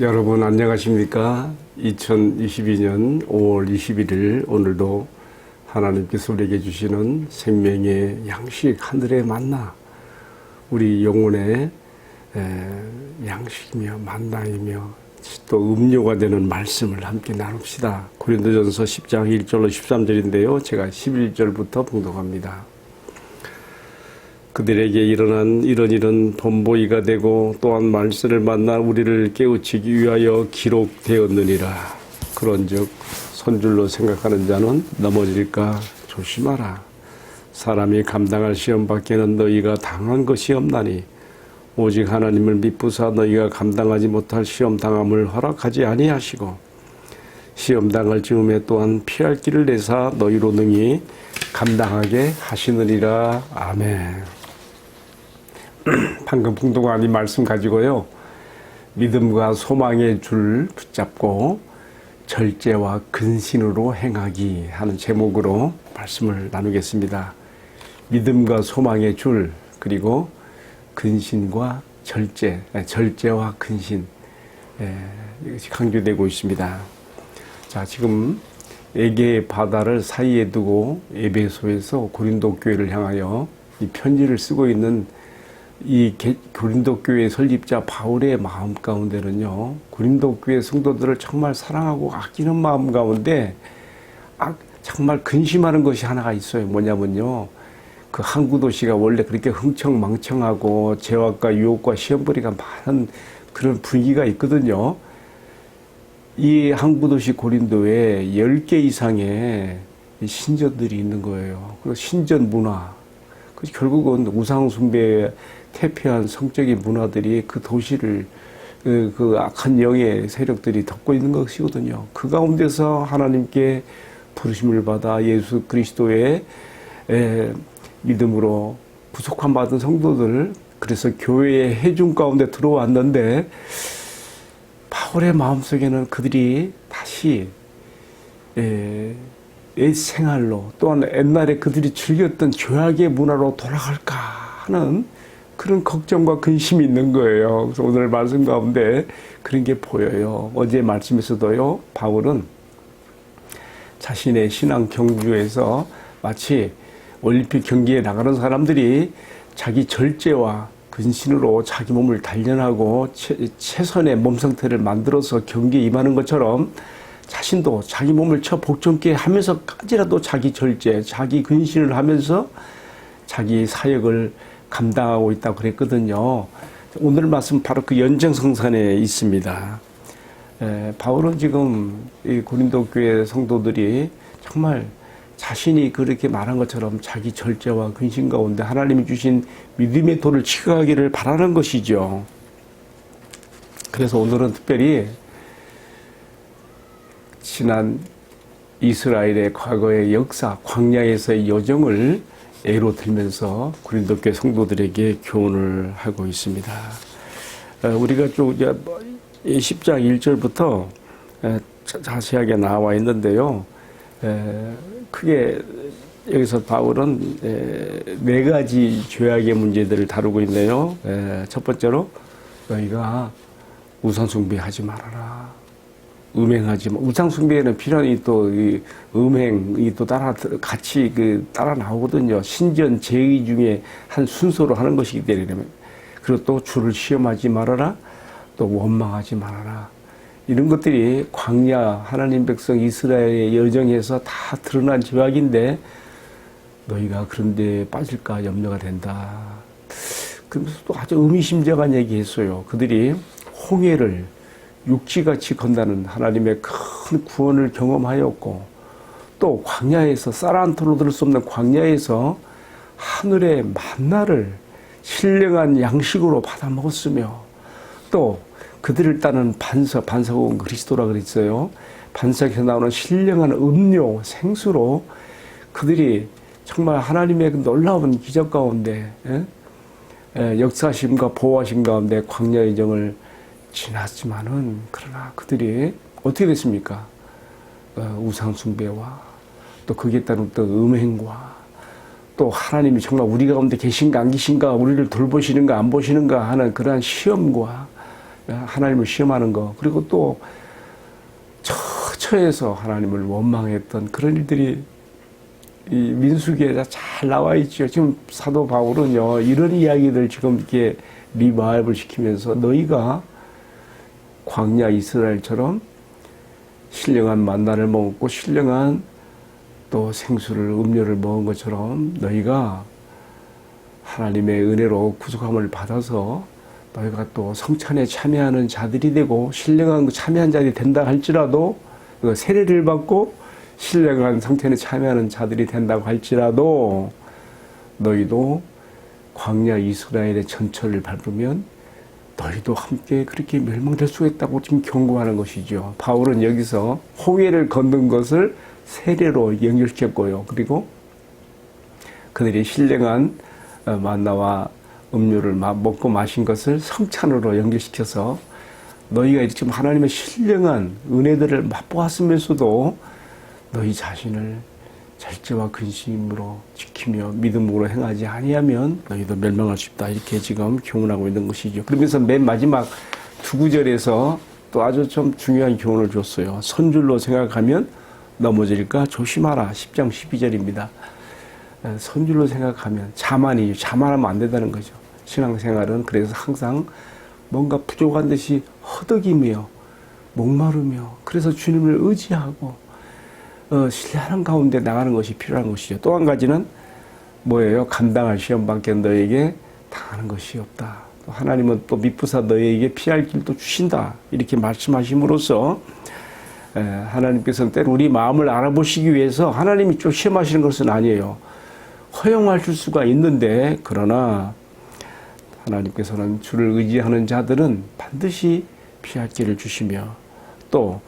여러분 안녕하십니까? 2022년 5월 21일 오늘도 하나님께서 우리에게 주시는 생명의 양식, 하늘의 만나, 우리 영혼의 양식이며 만나이며 또 음료가 되는 말씀을 함께 나눕시다. 고린도전서 10장 1절로 13절인데요. 제가 11절부터 봉독합니다. 그들에게 일어난 이런 일은 본보기가 되고 또한 말씀을 만나 우리를 깨우치기 위하여 기록되었느니라. 그런즉 선줄로 생각하는 자는 넘어질까 조심하라. 사람이 감당할 시험 밖에는 너희가 당한 것이 없나니 오직 하나님을 믿부사 너희가 감당하지 못할 시험 당함을 허락하지 아니하시고 시험 당할 즈음에 또한 피할 길을 내사 너희로 능히 감당하게 하시느니라. 아멘. 방금 봉독한 이 말씀 가지고요, 믿음과 소망의 줄 붙잡고 절제와 근신으로 행하기 하는 제목으로 말씀을 나누겠습니다. 믿음과 소망의 줄, 그리고 근신과 절제, 절제와 근신, 이것이 강조되고 있습니다. 자, 지금 에게의 바다를 사이에 두고 에베소에서 고린도 교회를 향하여 이 편지를 쓰고 있는 이 고린도 교회 설립자 바울의 마음 가운데는요, 고린도 교회 성도들을 정말 사랑하고 아끼는 마음 가운데 정말 근심하는 것이 하나가 있어요. 뭐냐면요, 그 항구 도시가 원래 그렇게 흥청망청하고 죄악과 유혹과 시험거리가 많은 그런 분위기가 있거든요. 이 항구 도시 고린도에 10개 이상의 신전들이 있는 거예요. 그리고 신전 문화, 결국은 우상 숭배에 태폐한 성적인 문화들이 그 도시를 그 악한 영의 세력들이 덮고 있는 것이거든요. 그 가운데서 하나님께 부르심을 받아 예수 그리스도의 믿음으로 구속함 받은 성도들, 그래서 교회의 해중 가운데 들어왔는데 바울의 마음속에는 그들이 다시 생활로, 또한 옛날에 그들이 즐겼던 죄악의 문화로 돌아갈까 하는 그런 걱정과 근심이 있는 거예요. 그래서 오늘 말씀 가운데 그런 게 보여요. 어제 말씀에서도요, 바울은 자신의 신앙 경주에서 마치 올림픽 경기에 나가는 사람들이 자기 절제와 근신으로 자기 몸을 단련하고 최선의 몸 상태를 만들어서 경기에 임하는 것처럼 자신도 자기 몸을 복종케 하면서까지라도 자기 절제, 자기 근신을 하면서 자기 사역을 감당하고 있다고 그랬거든요. 오늘 말씀 바로 그 연장선상에 있습니다. 바울은 지금 이 고린도 교회 성도들이 정말 자신이 그렇게 말한 것처럼 자기 절제와 근신 가운데 하나님이 주신 믿음의 도를 지켜가기를 바라는 것이죠. 그래서 오늘은 특별히 지난 이스라엘의 과거의 역사, 광야에서의 여정을 예로 들면서 고린도 교회 성도들에게 교훈을 하고 있습니다. 우리가 쭉 10장 1절부터 자세하게 나와 있는데요. 크게 여기서 바울은 4가지 죄악의 문제들을 다루고 있네요. 첫 번째로 너희가 우상 숭배하지 말아라. 음행하지 마. 우상 숭배에는 필연히 또 음행이 또 같이 따라 나오거든요. 신전 제의 중에 한 순서로 하는 것이기 때문에. 그리고 또 주를 시험하지 말아라. 또 원망하지 말아라. 이런 것들이 광야 하나님 백성 이스라엘의 여정에서 다 드러난 죄악인데 너희가 그런데 빠질까 염려가 된다. 그러면서 또 아주 의미심장한 얘기했어요. 그들이 홍해를 육지같이 건너는 하나님의 큰 구원을 경험하였고, 또 광야에서 쌀 한 톨 얻을 수 없는 광야에서 하늘의 만나를 신령한 양식으로 받아 먹었으며, 또 그들을 따르는 반석은 그리스도라 그랬어요. 반석에서 나오는 신령한 음료, 생수로 그들이 정말 하나님의 놀라운 기적 가운데 역사심과 보호하심 가운데 광야 여정을 지났지만은, 그러나 그들이 어떻게 됐습니까? 우상 숭배와 또 거기에 따른 또 음행과 또 하나님이 정말 우리 가운데 계신가 안 계신가, 우리를 돌보시는가 안 보시는가 하는 그러한 시험과 하나님을 시험하는 거, 그리고 또 처처에서 하나님을 원망했던 그런 일들이 이 민수기에 잘 나와 있죠. 지금 사도 바울은요, 이런 이야기들 지금 이렇게 리바이벌 시키면서 너희가 광야 이스라엘처럼 신령한 만나를 먹었고 신령한 또 생수를 음료를 먹은 것처럼 너희가 하나님의 은혜로 구속함을 받아서 너희가 또 성찬에 참여하는 자들이 되고 신령한 참여한 자들이 된다 할지라도 세례를 받고 신령한 성찬에 참여하는 자들이 된다고 할지라도 너희도 광야 이스라엘의 전철을 밟으면 너희도 함께 그렇게 멸망될 수 있다고 지금 경고하는 것이죠. 바울은 여기서 홍해를 걷는 것을 세례로 연결시켰고요. 그리고 그들이 신령한 만나와 음료를 먹고 마신 것을 성찬으로 연결시켜서 너희가 지금 하나님의 신령한 은혜들을 맛보았으면서도 너희 자신을 절제와 근심으로 지키며 믿음으로 행하지 아니하면 너희도 멸망할 수 있다. 이렇게 지금 교훈하고 있는 것이죠. 그러면서 맨 마지막 두 구절에서 또 아주 좀 중요한 교훈을 줬어요. 선줄로 생각하면 넘어질까 조심하라. 10장 12절입니다. 선줄로 생각하면 자만하면 안 된다는 거죠. 신앙생활은 그래서 항상 뭔가 부족한 듯이 허덕이며 목마르며 그래서 주님을 의지하고 신뢰하는 가운데 나가는 것이 필요한 것이죠. 또 한 가지는 뭐예요? 감당할 시험밖에 너에게 당하는 것이 없다. 또 하나님은 또 미쁘사 너에게 피할 길도 주신다. 이렇게 말씀하심으로써 하나님께서는 때로 우리 마음을 알아보시기 위해서 하나님이 좀 시험하시는 것은 아니에요. 허용하실 수가 있는데 그러나 하나님께서는 주를 의지하는 자들은 반드시 피할 길을 주시며 또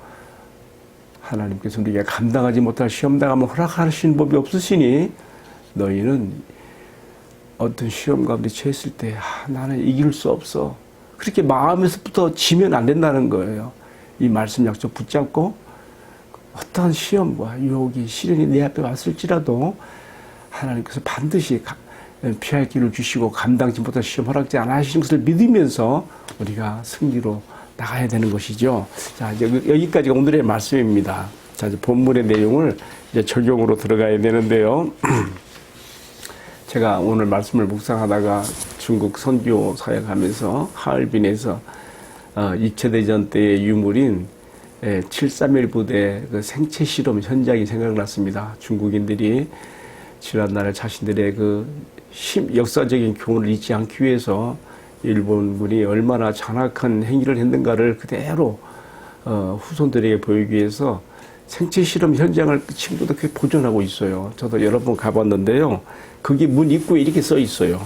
하나님께서 우리가 감당하지 못할 시험 당하면 허락하시는 법이 없으시니 너희는 어떤 시험 가운데 처했을 때 나는 이길 수 없어. 그렇게 마음에서부터 지면 안 된다는 거예요. 이 말씀 약속 붙잡고 어떠한 시험과 유혹이 시련이 내 앞에 왔을지라도 하나님께서 반드시 피할 길을 주시고 감당치 못할 시험 허락지 안 하시는 것을 믿으면서 우리가 승리로 나가야 되는 것이죠. 자, 이제 여기까지가 오늘의 말씀입니다. 자, 이제 본문의 내용을 이제 적용으로 들어가야 되는데요. 제가 오늘 말씀을 묵상하다가 중국 선교 사역하면서 하얼빈에서 2차 대전 때의 유물인 731 부대 그 생체 실험 현장이 생각났습니다. 중국인들이 지난날 자신들의 그 역사적인 교훈을 잊지 않기 위해서 일본군이 얼마나 잔악한 행위를 했는가를 그대로 후손들에게 보이기 위해서 생체 실험 현장을 친구도 그렇게 보존하고 있어요. 저도 여러 번 가봤는데요. 거기 문 입구에 이렇게 써 있어요.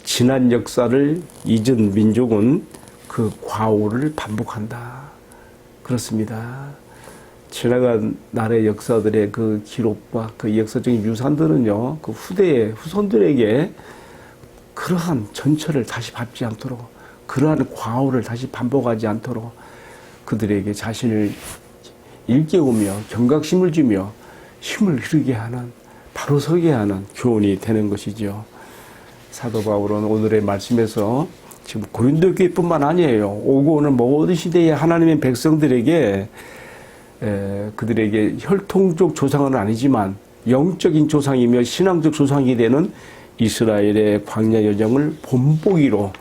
지난 역사를 잊은 민족은 그 과오를 반복한다. 그렇습니다. 지나간 날의 역사들의 그 기록과 그 역사적인 유산들은요, 그 후대의 후손들에게 그러한 전철을 다시 밟지 않도록, 그러한 과오를 다시 반복하지 않도록 그들에게 자신을 일깨우며 경각심을 주며 힘을 흐르게 하는, 바로 서게 하는 교훈이 되는 것이죠. 사도 바울은 오늘의 말씀에서 지금 고린도 교회뿐만 아니에요. 오고 오는 모든 시대의 하나님의 백성들에게 그들에게 혈통적 조상은 아니지만 영적인 조상이며 신앙적 조상이 되는 이스라엘의 광야 여정을 본보기로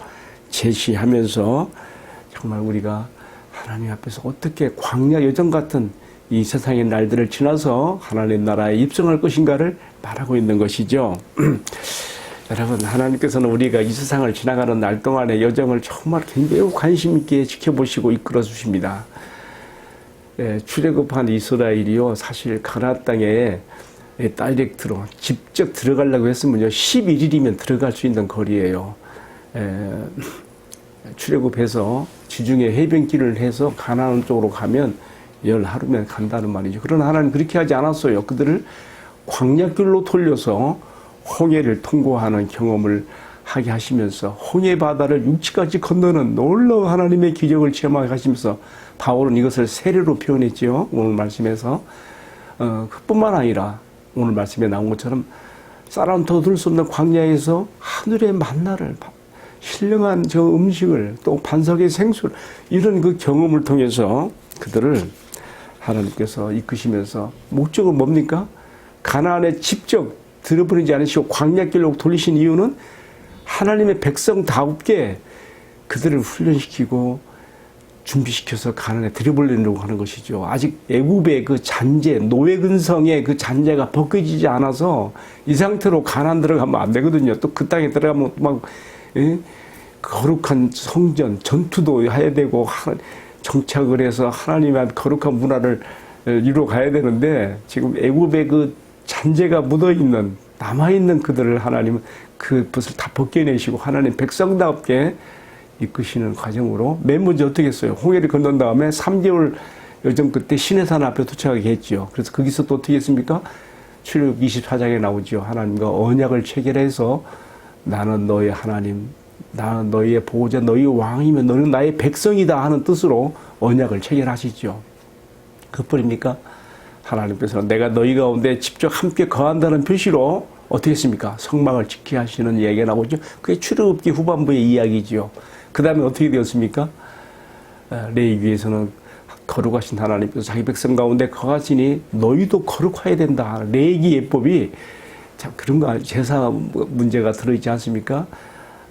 제시하면서 정말 우리가 하나님 앞에서 어떻게 광야 여정 같은 이 세상의 날들을 지나서 하나님 나라에 입성할 것인가를 말하고 있는 것이죠. 여러분, 하나님께서는 우리가 이 세상을 지나가는 날 동안의 여정을 정말 매우 관심 있게 지켜보시고 이끌어 주십니다. 출애굽한 이스라엘이요, 사실 가나안 땅에 다이렉트로 직접 들어가려고 했으면요 11일이면 들어갈 수 있는 거리예요. 출애굽해서 지중해 해변길을 해서 가나안 쪽으로 가면 10하루면 간다는 말이죠. 그러나 하나님 그렇게 하지 않았어요. 그들을 광야길로 돌려서 홍해를 통과하는 경험을 하게 하시면서 홍해 바다를 육지까지 건너는 놀라운 하나님의 기적을 체험하게 하시면서 바울은 이것을 세례로 표현했죠. 오늘 말씀에서 그뿐만 아니라 오늘 말씀에 나온 것처럼 쌀 한 터 둘 수 없는 광야에서 하늘의 만나를 신령한 저 음식을 또 반석의 생수를 이런 그 경험을 통해서 그들을 하나님께서 이끄시면서 목적은 뭡니까? 가나안에 직접 들어버리지 않으시고 광야길로 돌리신 이유는 하나님의 백성다웁게 그들을 훈련시키고 준비시켜서 가나안에 들여보내려고 하는 것이죠. 아직 애굽의 그 잔재, 노예근성의 그 잔재가 벗겨지지 않아서 이 상태로 가나안 들어가면 안 되거든요. 또 그 땅에 들어가면 막 거룩한 성전, 전투도 해야 되고 정착을 해서 하나님의 거룩한 문화를 이루어 가야 되는데 지금 애굽의 그 잔재가 묻어있는 남아있는 그들을 하나님은 그것을 다 벗겨내시고 하나님 백성답게 이끄시는 과정으로 맨 먼저 어떻게 했어요? 홍해를 건넌 다음에 3개월 여정 끝에 시내산 앞에 도착하게 했죠. 그래서 거기서 또 어떻게 했습니까? 출애굽 24장에 나오죠. 하나님과 언약을 체결해서 나는 너의 하나님, 나는 너희의 보호자, 너희 왕이면 너는 나의 백성이다 하는 뜻으로 언약을 체결하시죠. 그뿐입니까? 하나님께서는 내가 너희 가운데 직접 함께 거한다는 표시로 어떻게 했습니까? 성막을 지키게 하시는 이야기가 나오죠. 그게 출애굽기 후반부의 이야기죠. 그 다음에 어떻게 되었습니까? 레위기에서는 거룩하신 하나님께서 자기 백성 가운데 거하시니 너희도 거룩해야 된다. 레위기 예법이 참 그런 거 제사 문제가 들어있지 않습니까?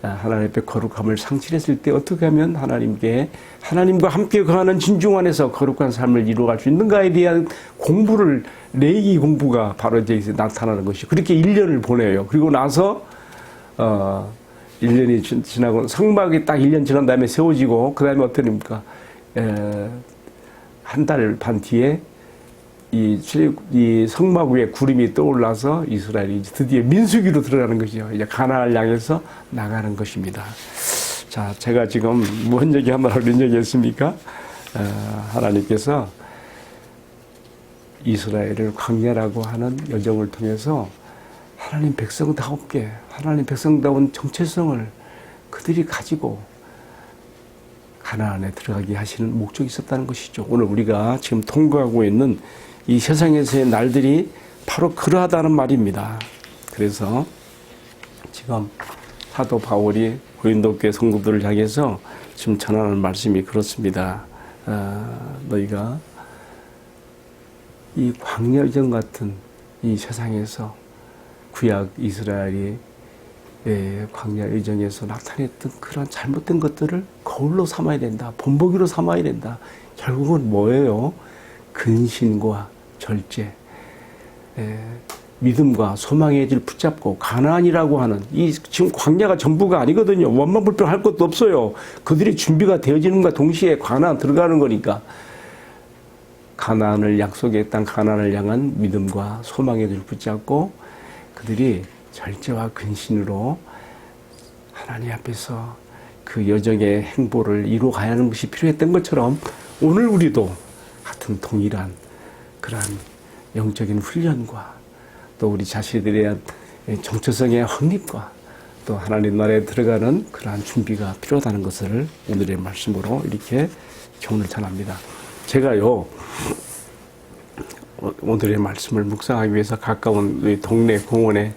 하나님 앞에 거룩함을 상실했을 때 어떻게 하면 하나님과 함께 거하는 진중 안에서 거룩한 삶을 이루어갈 수 있는가에 대한 공부를 레위기 공부가 바로 이제 나타나는 것이 그렇게 1년을 보내요. 그리고 나서 1년이 지나고 성막이 딱 1년 지난 다음에 세워지고 그 다음에 어떻게 됩니까? 한 달 반 뒤에 이 성막 위에 구름이 떠올라서 이스라엘이 드디어 민수기로 들어가는 것이죠. 이제 가나안을 향해서 나가는 것입니다. 자, 제가 지금 뭔 얘기 하느라고 이런 얘기 했습니까? 하나님께서 이스라엘을 광야라고 하는 여정을 통해서 하나님 백성다웠게 하나님 백성다운 정체성을 그들이 가지고 가나안에 들어가게 하시는 목적이 있었다는 것이죠. 오늘 우리가 지금 통과하고 있는 이 세상에서의 날들이 바로 그러하다는 말입니다. 그래서 지금 사도 바울이 고린도교회 성도들을 향해서 지금 전하는 말씀이 그렇습니다. 너희가 이 광야여정 같은 이 세상에서 구약 이스라엘이 광야 여정에서 나타냈던 그런 잘못된 것들을 거울로 삼아야 된다. 본보기로 삼아야 된다. 결국은 뭐예요? 근신과 절제, 믿음과 소망의 질 붙잡고 가나안이라고 하는 이 지금 광야가 전부가 아니거든요. 원망불평할 것도 없어요. 그들이 준비가 되어지는과 동시에 가나안 들어가는 거니까 가나안을 약속의 땅 가나안을 향한 믿음과 소망의 질 붙잡고 그들이 절제와 근신으로 하나님 앞에서 그 여정의 행보를 이루어가야 하는 것이 필요했던 것처럼 오늘 우리도 같은 동일한 그러한 영적인 훈련과 또 우리 자신들에 대한 정체성의 확립과 또 하나님 나라에 들어가는 그러한 준비가 필요하다는 것을 오늘의 말씀으로 이렇게 교훈을 전합니다. 제가요 오늘의 말씀을 묵상하기 위해서 가까운 우리 동네 공원에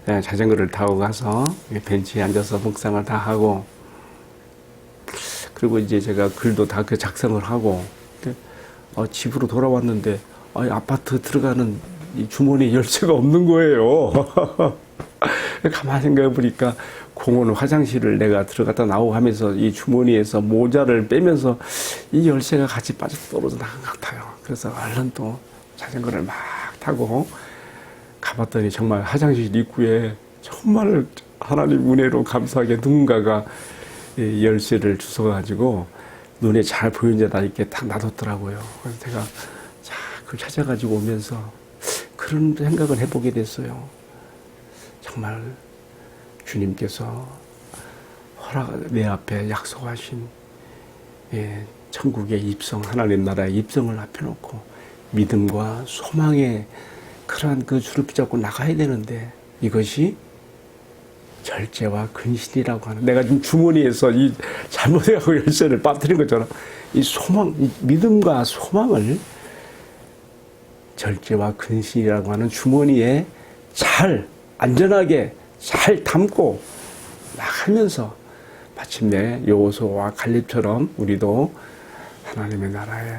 자전거를 타고 가서 벤치에 앉아서 묵상을 다 하고 그리고 이제 제가 글도 다 그 작성을 하고 집으로 돌아왔는데 아파트 들어가는 이 주머니에 열쇠가 없는 거예요. 가만히 생각해 보니까 공원 화장실을 내가 들어갔다 나오고 하면서 이 주머니에서 모자를 빼면서 이 열쇠가 같이 빠져 떨어져 나간 것 같아요. 그래서 얼른 또 자전거를 막 타고 가봤더니 정말 화장실 입구에 정말 하나님 은혜로 감사하게 누군가가 열쇠를 주워가지고 눈에 잘 보이는 데다 이렇게 딱 놔뒀더라고요. 그래서 제가 그걸 찾아가지고 오면서 그런 생각을 해보게 됐어요. 정말 주님께서 내 앞에 약속하신 천국의 입성, 하나님 나라의 입성을 앞에 놓고 믿음과 소망의 그러한 그 줄을 붙잡고 나가야 되는데 이것이 절제와 근신이라고 하는 내가 지금 주머니에서 이 잘못해가고 열쇠를 빠뜨린 것처럼 이 소망, 이 믿음과 소망을 절제와 근신이라고 하는 주머니에 잘 안전하게 잘 담고 나가면서 마침내 여호수아와 갈렙처럼 우리도 하나님의 나라에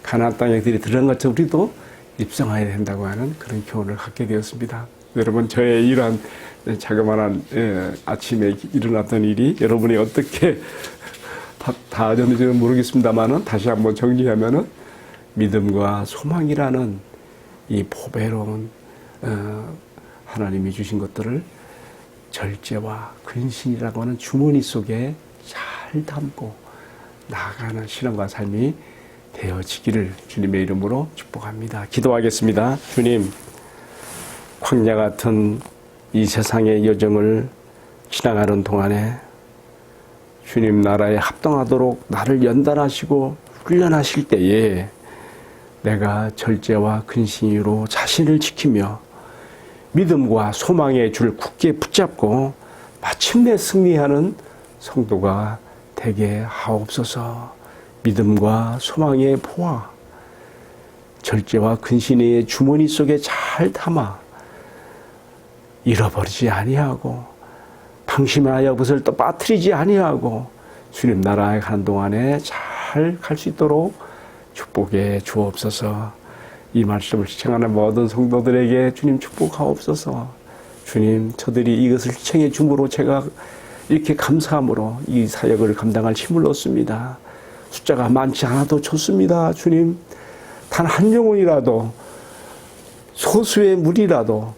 가나안 땅에 그들이 들어간 것처럼 우리도 입성해야 된다고 하는 그런 교훈을 갖게 되었습니다. 여러분, 저의 이러한 자그마한 아침에 일어났던 일이 여러분이 어떻게 닿았는지는 모르겠습니다만은 다시 한번 정리하면은 믿음과 소망이라는 이 보배로운 하나님이 주신 것들을 절제와 근신이라고 하는 주머니 속에 잘 담고 나아가는 신앙과 삶이 되어지기를 주님의 이름으로 축복합니다. 기도하겠습니다. 주님, 광야 같은 이 세상의 여정을 지나가는 동안에 주님 나라에 합당하도록 나를 연단하시고 훈련하실 때에 내가 절제와 근신으로 자신을 지키며 믿음과 소망의 줄 굳게 붙잡고 마침내 승리하는 성도가 되게 하옵소서. 믿음과 소망의 포와 절제와 근신의 주머니 속에 잘 담아 잃어버리지 아니하고 방심하여 그것을 또 빠뜨리지 아니하고 주님 나라에 가는 동안에 잘 갈 수 있도록 축복해 주옵소서. 이 말씀을 시청하는 모든 성도들에게 주님 축복하옵소서. 주님, 저들이 이것을 시청해 줌으로 제가 이렇게 감사함으로 이 사역을 감당할 힘을 얻습니다. 숫자가 많지 않아도 좋습니다. 주님, 단 한 영혼이라도 소수의 무리라도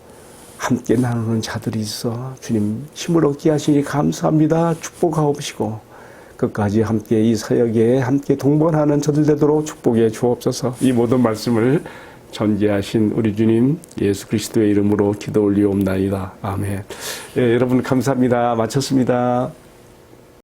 함께 나누는 자들이 있어 주님 힘을 얻게 하시니 감사합니다. 축복하옵시고 끝까지 함께 이 사역에 함께 동반하는 저들 되도록 축복해 주옵소서. 이 모든 말씀을 전개하신 우리 주님 예수 그리스도의 이름으로 기도 올리옵나이다. 아멘. 예, 여러분 감사합니다. 마쳤습니다.